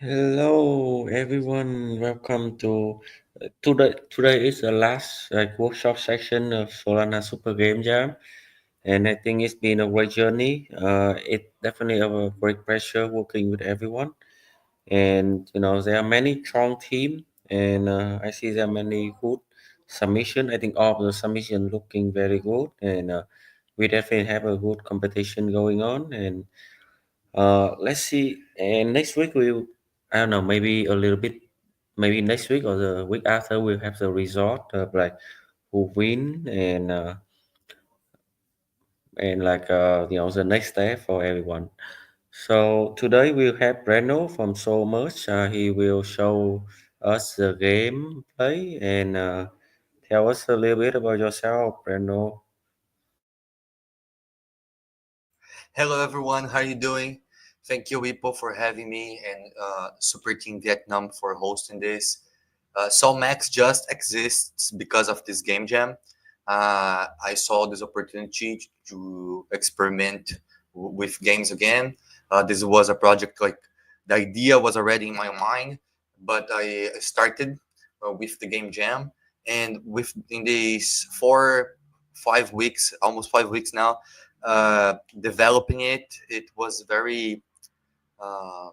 Hello, everyone. Welcome to today. Today is the last workshop section of Solana Super Game Jam, and I think it's been a great journey. It definitely a great pleasure working with everyone, and there are many strong team, and I see there are many good submission. I think all of the submission looking very good, and we definitely have a good competition going on, and let's see. And next week I don't know, maybe a little bit, maybe next week or the week after we'll have the result of like who win and the next step for everyone. So today we'll have Breno from So Much. He will show us the gameplay and tell us a little bit about yourself, Breno. Hello everyone, how are you doing? Thank you, Wipo, for having me and Super Team Vietnam for hosting this. Max just exists because of this game jam. I saw this opportunity to experiment with games again. This was a project like the idea was already in my mind, but I started with the game jam, and within these 5 weeks, almost 5 weeks now, developing it, it was very uh,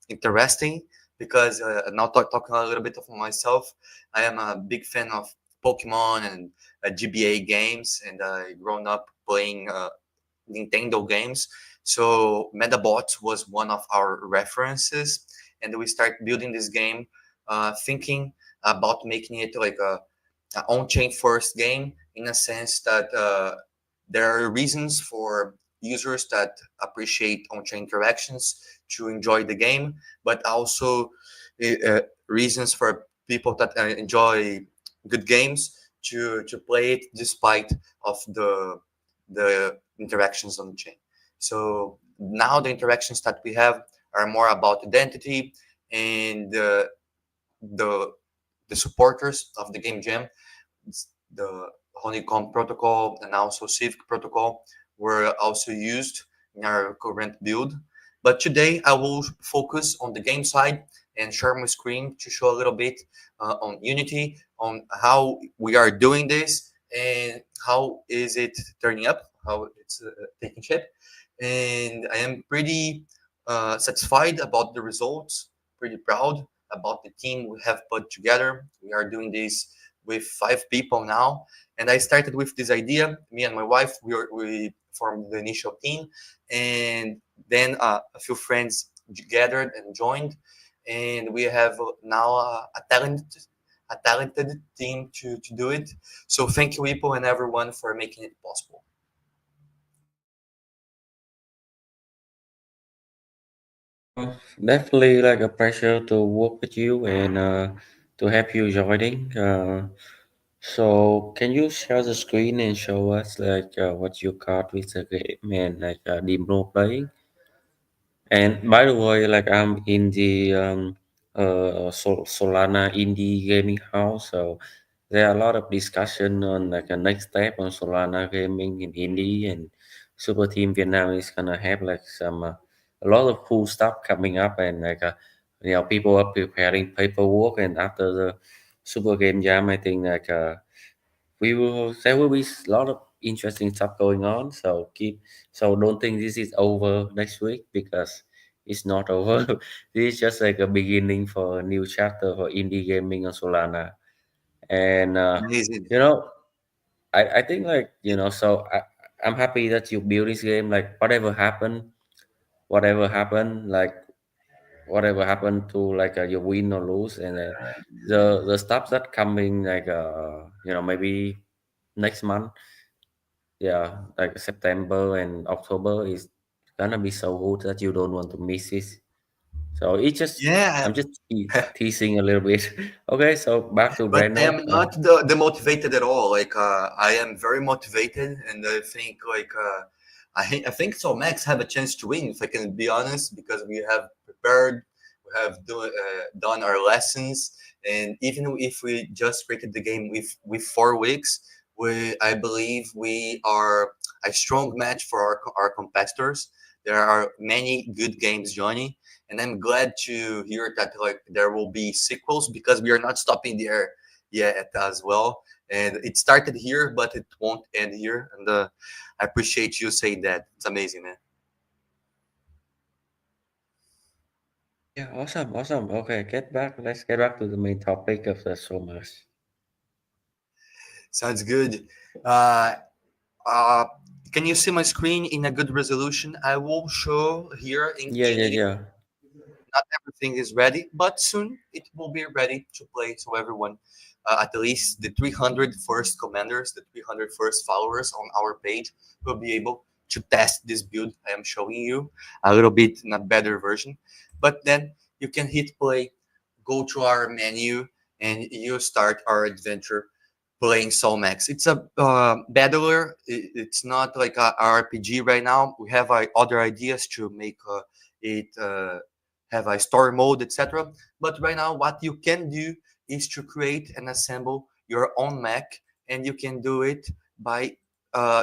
interesting because now talking a little bit of myself, I am a big fan of Pokemon and GBA games, and I grown up playing Nintendo games. So Metabots was one of our references, and we start building this game, thinking about making it like a on-chain first game in a sense that there are reasons for users that appreciate on-chain interactions to enjoy the game, but also reasons for people that enjoy good games to play it despite of the interactions on the chain. So now the interactions that we have are more about identity, and the the supporters of the game jam, the honeycomb protocol and also civic protocol, were also used in our current build. But today I will focus on the game side and share my screen to show a little bit on Unity, on how we are doing this and how is it turning up, how it's taking shape. And I am pretty satisfied about the results, pretty proud about the team we have put together. We are doing this with 5 people now, and I started with this idea. Me and my wife, we formed the initial team, and then a few friends gathered and joined, and we have now a talented team to do it. So thank you, Ipo, and everyone for making it possible. Definitely like a pleasure to work with you and to have you joining. So can you share the screen and show us what you got with the game and demo playing? And by the way, like I'm in the Solana indie gaming house, so there are a lot of discussion on like a next step on Solana gaming in indie, and Super Team Vietnam is gonna have like some a lot of cool stuff coming up, and people are preparing paperwork, and after the Super Game Jam, I think we will there will be a lot of interesting stuff going on. So don't think this is over next week because it's not over. This is just like a beginning for a new chapter for indie gaming on Solana. And Amazing. you know, I think I'm happy that you build this game. Like whatever happened, whatever happened to you win or lose, and the stuff that coming maybe next month, yeah, like September and October is gonna be so good that you don't want to miss it. So it's just Yeah, I'm just teasing a little bit. Okay, so back to but I Breno. am not the motivated at all. Like I am very motivated, and I think I think so. Max have a chance to win, if I can be honest, because we have prepared, we have done our lessons, and even if we just created the game with 4 weeks, we I believe we are a strong match for our competitors. There are many good games, Johnny, and I'm glad to hear that like there will be sequels because we are not stopping there yet as well. And it started here, but it won't end here. And I appreciate you saying that. It's amazing, man. Yeah, awesome, awesome. Okay, get back. Let's get back to the main topic of the summers. Sounds good. Uh, uh, can you see my screen in a good resolution? I will show here Yeah, in yeah, it. yeah. Not everything is ready, but soon it will be ready to play. So everyone, at least the 300 first commanders, the 300 first followers on our page, will be able to test this build I am showing you a little bit in a better version. But then you can hit play, go to our menu, and you start our adventure playing Solmax. It's a battler. It's not like a RPG right now. We have other ideas to make it have a story mode, etc. But right now, what you can do is to create and assemble your own mech, and you can do it by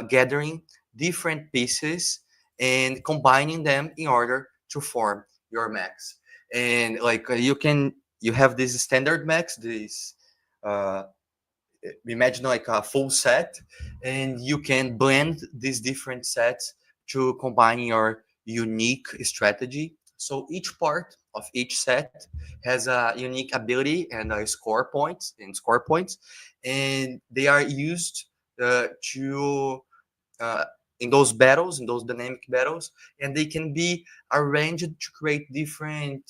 gathering different pieces and combining them in order to form your mechs. And like you have these standard mechs, these uh, imagine like a full set, and you can blend these different sets to combine your unique strategy. So each part of each set has a unique ability and a score points, and they are used to uh, in those battles, in those dynamic battles, and they can be arranged to create different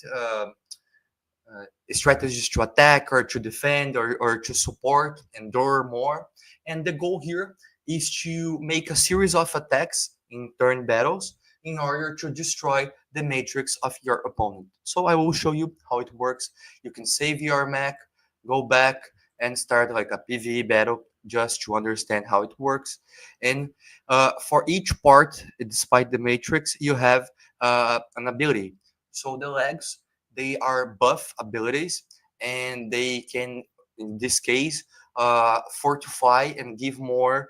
strategies to attack or to defend or to support, endure more. And the goal here is to make a series of attacks in turn battles in order to destroy the matrix of your opponent. So I will show you how it works. You can save your mech, go back and start like a PvE battle just to understand how it works. And for each part, despite the matrix, you have an ability. So the legs, they are buff abilities, and they can, in this case, fortify and give more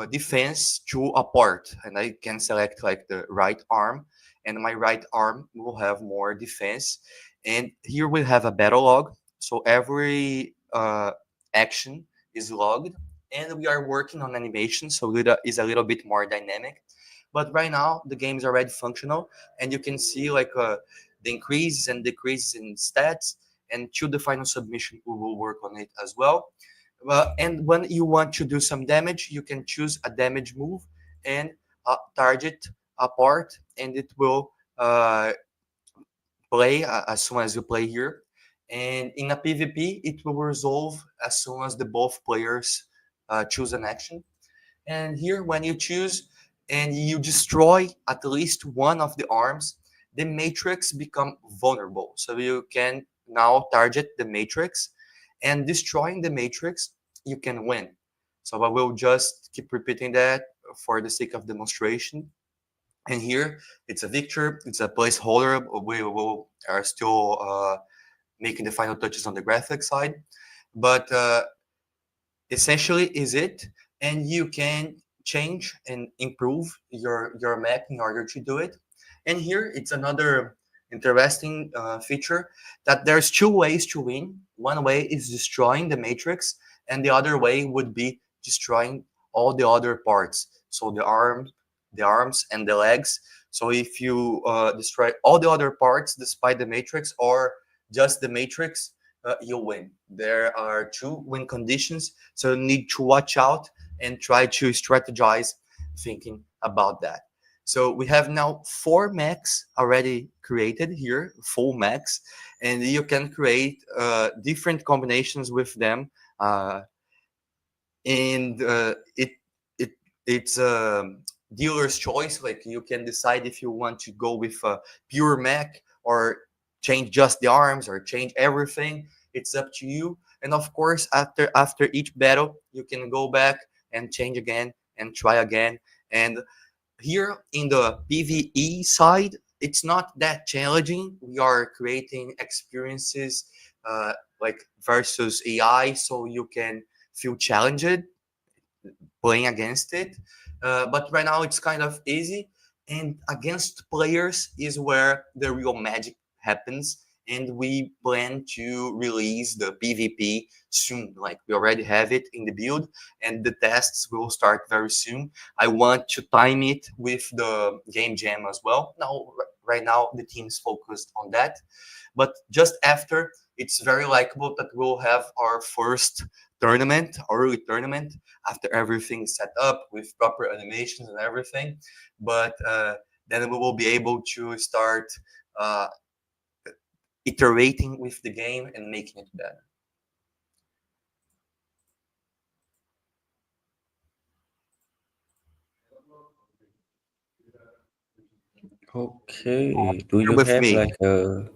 defense to a part. And I can select like the right arm, and my right arm will have more defense. And here we have a battle log. So every action is logged, and we are working on animation, so it is a little bit more dynamic. But right now the game is already functional, and you can see like the increases and decreases in stats. And to the final submission, we will work on it as well. And when you want to do some damage, you can choose a damage move and target a part, and it will play as soon as you play here. And in a PvP, it will resolve as soon as the both players choose an action. And here, when you choose and you destroy at least one of the arms, the matrix become vulnerable. So you can now target the matrix, and destroying the matrix, you can win. So I will just keep repeating that for the sake of demonstration. And here, it's a victor, it's a placeholder. We will are still making the final touches on the graphic side, but essentially is it. And you can change and improve your map in order to do it. And here it's another interesting feature, that there's two ways to win. One way is destroying the matrix, and the other way would be destroying all the other parts, so the arms and the legs. So if you destroy all the other parts despite the matrix, or just the matrix, you win. There are two win conditions, so you need to watch out and try to strategize thinking about that. So we have now 4 mechs already created here, full mechs, and you can create different combinations with them. And it it it's dealer's choice. Like you can decide if you want to go with a pure mech or change just the arms or change everything. It's up to you. And of course, after each battle, you can go back and change again and try again. And here in the PvE side, it's not that challenging. We are creating experiences uh, like versus AI, so you can feel challenged playing against it. But right now it's kind of easy, and against players is where the real magic happens. And we plan to release the PvP soon. Like we already have it in the build, and the tests will start very soon. I want to time it with the game jam as well. Now, right now the team's focused on that, but just after, it's very likable that we'll have our first tournament, early tournament, after everything is set up with proper animations and everything. But then we will be able to start uh, iterating with the game and making it better. Okay. Do Here you with have me. like a?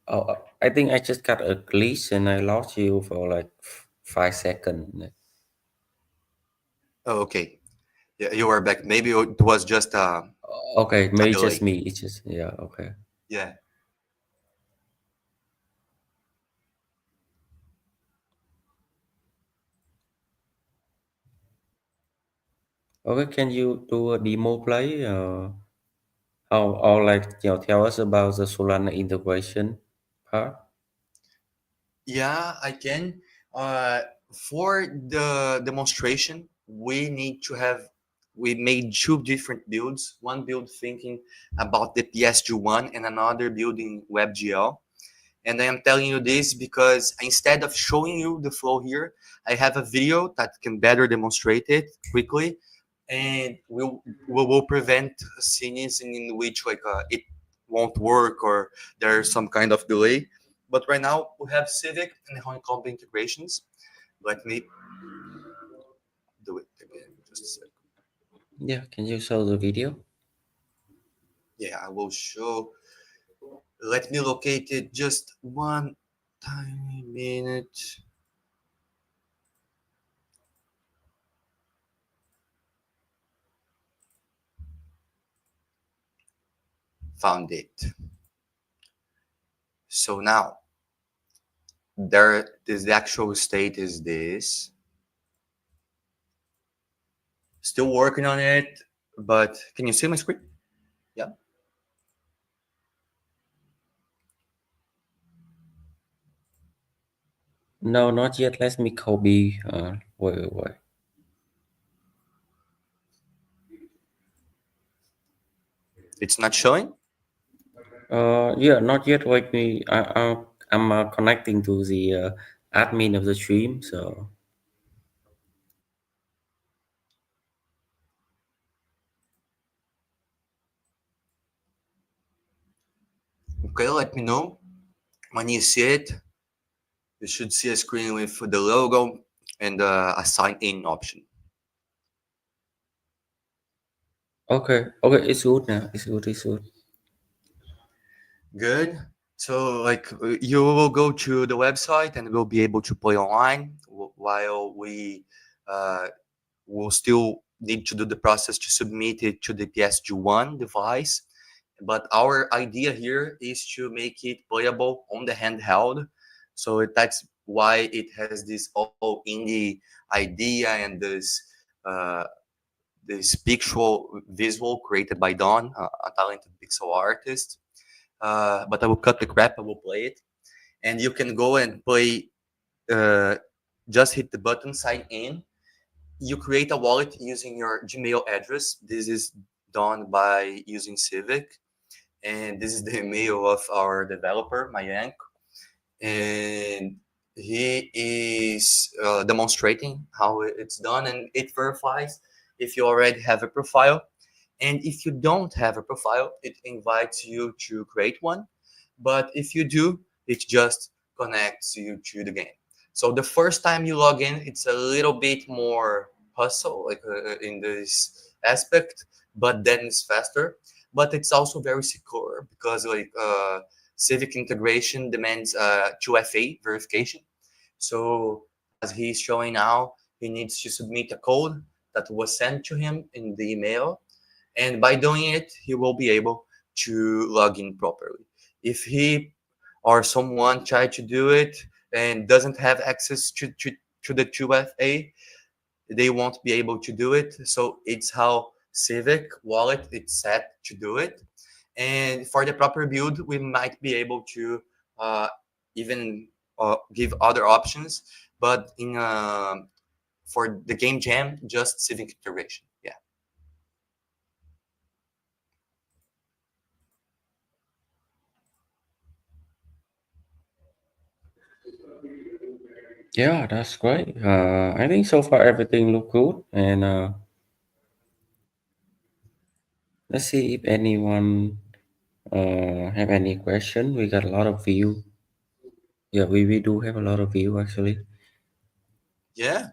Oh, I think I just got a glitch and I lost you for like 5 seconds. Oh, okay. Yeah, you are back. Maybe it was just Okay, a maybe just delay. me. It's just yeah. Okay. Yeah. Okay, can you do a demo play? How or like tell us about the Solana integration part? Yeah, I can. Uh, for the demonstration, we made two different builds. One build thinking about the PSG1 and another building WebGL. And I am telling you this because instead of showing you the flow here, I have a video that can better demonstrate it quickly, and will prevent scenes in which it won't work or there's some kind of delay. But right now we have Civic and Honeycomb integrations. Let me do it again. Just a sec. Yeah, can you show the video? Yeah, I will show. Let me locate it just one tiny minute. Found it. So now there this the actual state is this. Still working on it, but can you see my screen? Yeah. No, not yet. Let me copy. Wait. It's not showing. Yeah, not yet. Wait me. I'm connecting to the admin of the stream. So Okay, let me know when you see it. You should see a screen with the logo and a sign in option. okay, it's good now. It's good. It's good. Good. So you will go to the website and will be able to play online while we uh, will still need to do the process to submit it to the PSG1 device. But our idea here is to make it playable on the handheld. So that's why it has this all indie idea and uh, this pixel visual created by Don, a talented pixel artist. But I will cut the crap. I will play it, and you can go and play. Uh, just hit the button, sign in. You create a wallet using your Gmail address. This is done by using Civic, and this is the email of our developer, Mayank, and he is demonstrating how it's done, and it verifies if you already have a profile. And if you don't have a profile, it invites you to create one. But if you do, it just connects you to the game. So the first time you log in, it's a little bit more. hustle in this aspect, but then it's faster. But it's also very secure because civic integration demands 2FA verification. So as he's showing now, he needs to submit a code that was sent to him in the email, and by doing it, he will be able to log in properly. If he or someone try to do it and doesn't have access to the 2FA, they won't be able to do it. So it's how Civic wallet it's set to do it. And for the proper build, we might be able to uh, even give other options, but in for the game jam, just Civic integration. Yeah. Yeah, that's great. I think so far everything look good, and let's see if anyone have any question. We got a lot of view. Yeah, we do have a lot of view actually. Yeah.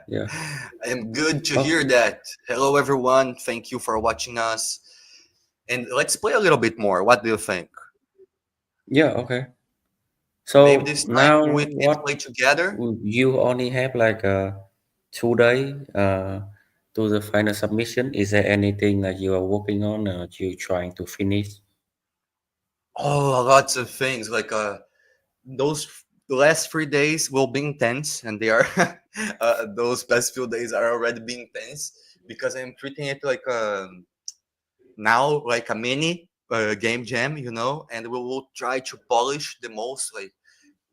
Yeah. I am good to hear Okay. that. Hello, everyone. Thank you for watching us. And let's play a little bit more. What do you think? Yeah. Okay. Maybe So this now time we can what play together. you only have like 2 day to the final submission. Is there anything that you are working on or you trying to finish? Oh, lots of things. Those last 3 days will be intense, and they are those past few days are already being intense because I'm treating it like now like a mini game jam, and we will try to polish the most. Like,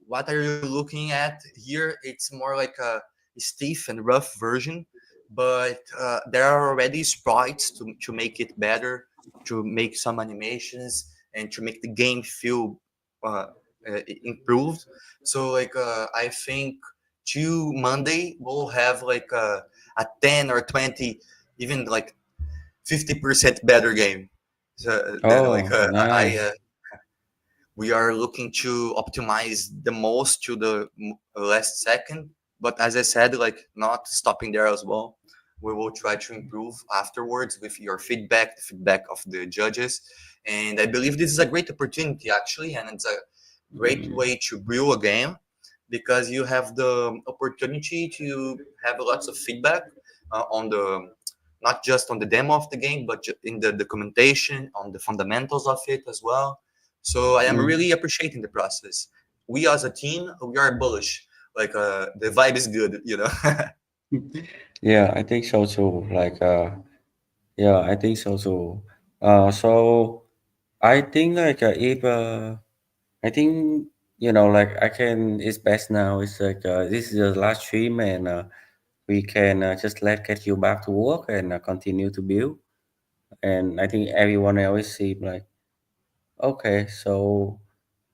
what are you looking at here? It's more like a stiff and rough version, but there are already sprites to make it better, to make some animations, and to make the game feel uh, improved. So I think to Monday we'll have a 10 or 20, even like 50% better game. So then Oh, I nice. we are looking to optimize the most to the last second, but as I said, like, not stopping there as well. We will try to improve afterwards with your feedback, the feedback of the judges, and I believe this is a great opportunity actually, and it's a great Mm, way to brew a game because you have the opportunity to have lots of feedback on the not just on the demo of the game, but in the documentation, on the fundamentals of it as well. So I am mm. really appreciating the process. We as a team, we are bullish. The vibe is good. Yeah, I think so too. Yeah, I think so too. So I think if I think like I can. It's best now. It's like this is the last stream, and we can just get you back to work and continue to build. And I think everyone else seem like okay. So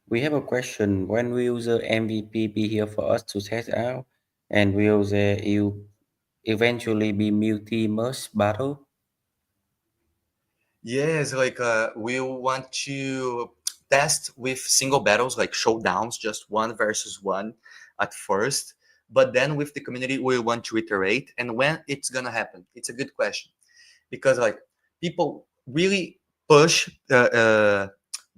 we have a question. When will the MVP be here for us to test out? And will there you eventually be multi-merge battle? Yes, we want to test with single battles, like showdowns, just one versus one at first. But then with the community, we want to iterate. And when it's gonna happen? It's a good question because people really push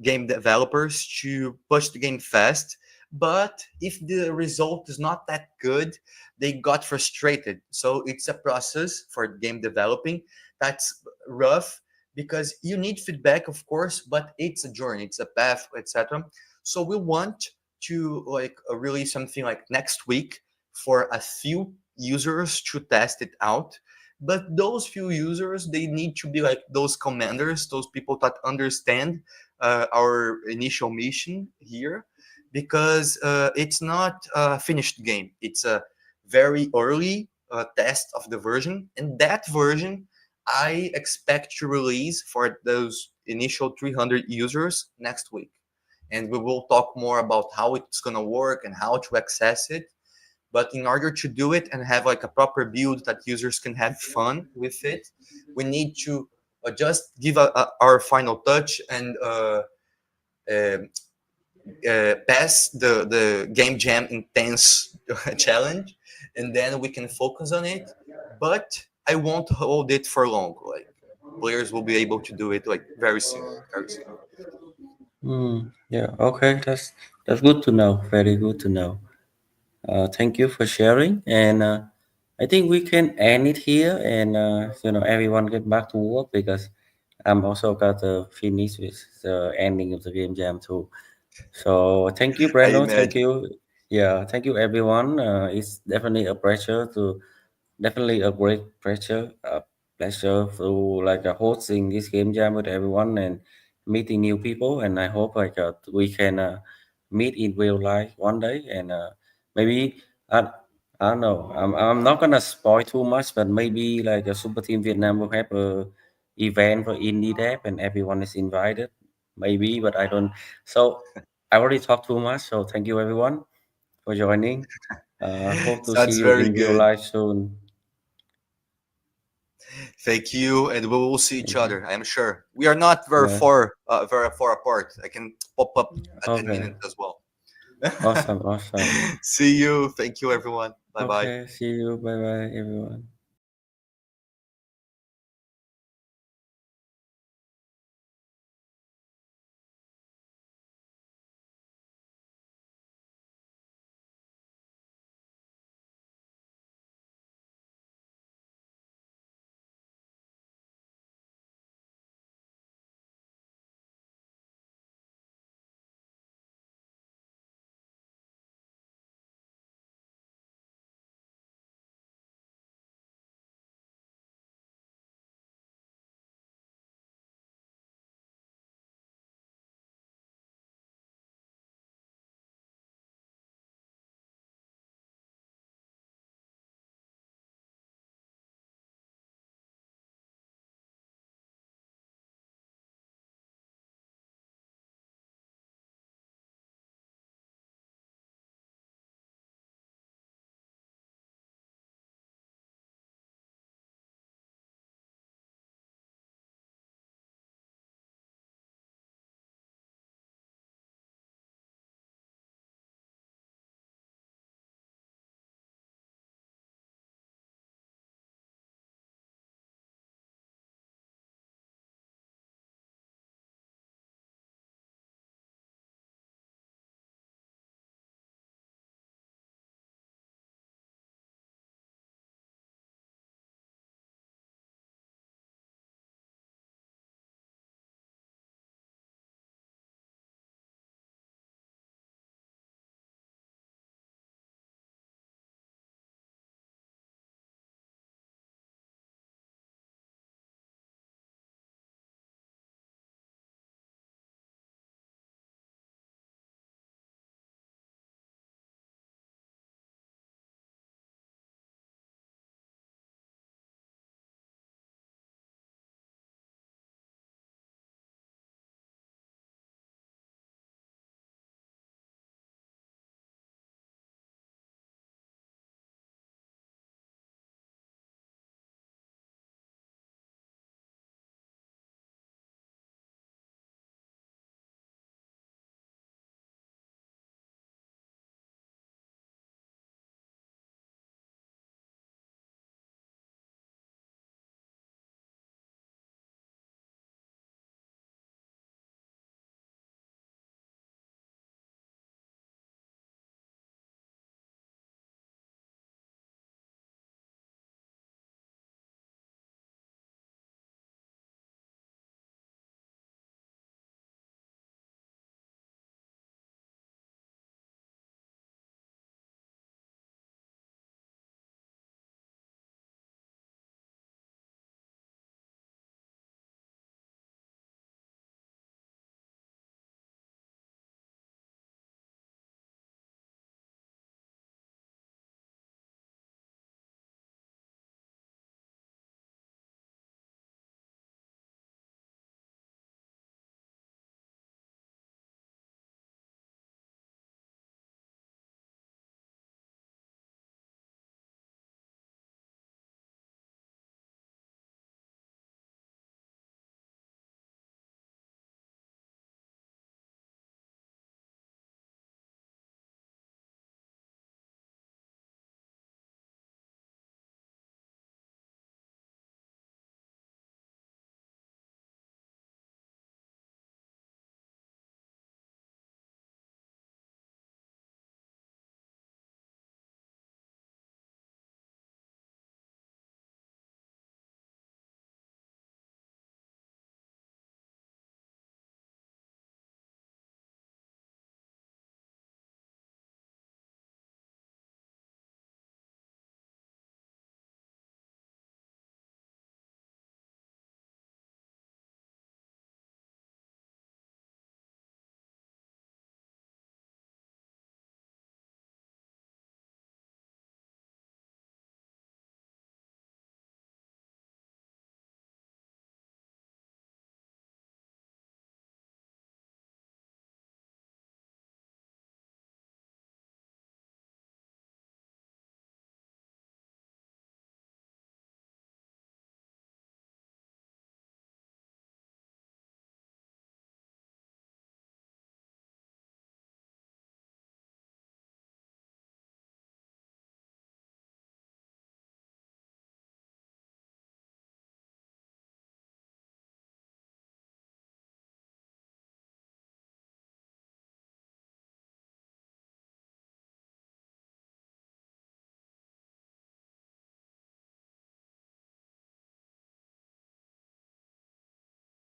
game developers to push the game fast, but if the result is not that good, they got frustrated. So it's a process for game developing that's rough because you need feedback, of course, but it's a journey, it's a path, etc. So we want to release something like next week for a few users to test it out, but those few users, they need to be like those commanders, those people that understand our initial mission here, because it's not a finished game, it's a very early test of the version, and that version I expect to release for those initial 300 users next week, and we will talk more about how it's going to work and how to access it. But in order to do it and have like a proper build that users can have fun with it, we need to just give our final touch and uh, pass the game jam intense challenge, and then we can focus on it. but I won't hold it for long. Like players will be able to do it like very soon, very soon. Yeah, okay, that's good to know. Very good to know. Thank you for sharing, and I think we can end it here, and everyone get back to work because I'm also got to finish with the ending of the game jam too. So thank you, I Brando. Thank imagine. you. Yeah, thank you, everyone. It's definitely a pleasure to definitely a great pleasure to like hosting this game jam with everyone and meeting new people. And I hope like we can meet in real life one day. And maybe I, I don't know. I'm not gonna spoil too much, but maybe like a Super Team Vietnam will have a event for indie dev and everyone is invited. Maybe, but I don't. So I already talked too much. So thank you everyone for joining. Hope to see Sounds you very in real good. life soon. Thank you, and we will see each Thank you. other. I am sure we are not Yeah. very far apart. I can pop up at any Okay. minute as well. Awesome. Awesome. See you. Thank you, everyone. Bye bye. Okay. See you. Bye bye, everyone.